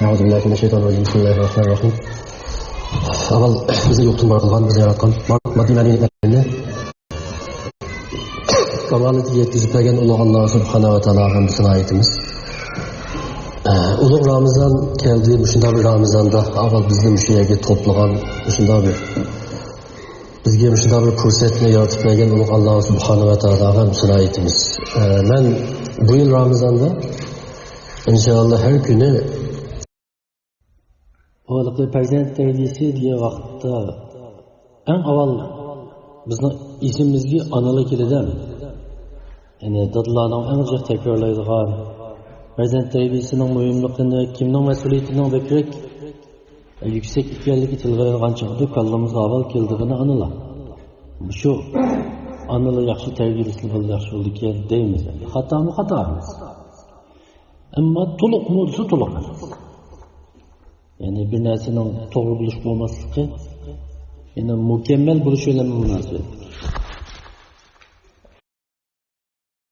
Euzubillahimineşşeytanirracim. Bismillahirrahmanirrahim. Avval bize yoktur var kılgan, bize yaratkan maddi manevi nimetlerini kamaleti yetkizip bergen Ulu Allah Subhanahu ve Teala hamdısına ayetimiz. Ulu Ramazan geldi, şunda bir Ramazan'da avval bizde müşeyege toplagan, şunda bir bizge şunda bir fırsatını yaratıp bergen Ulu Allah Subhanahu ve Teala hamdısına ayetimiz. Ben bu yıl Ramazan'da inşallah her günü Oğluklu Prezident terbiyesi diye vaqtda en avval bizning isimimizga analık edem. Yani dadlarning en jiq takrorlaydigan Prezident terbiyesining muhimligini, kimning mas'uliyatining bekrak yüksek ekanligi tilg'aydigan chaqda kallamizga avval keldigini analar. Shu analar yaxshi tarbiyalashni yaxshi bo'ldi ekan deymiz. Xatomi xatomiz. Ammo to'liqmi desa to'liq. Yani bir narsenin doğru buluş olması, yani mükemmel buluş öyle münasebet.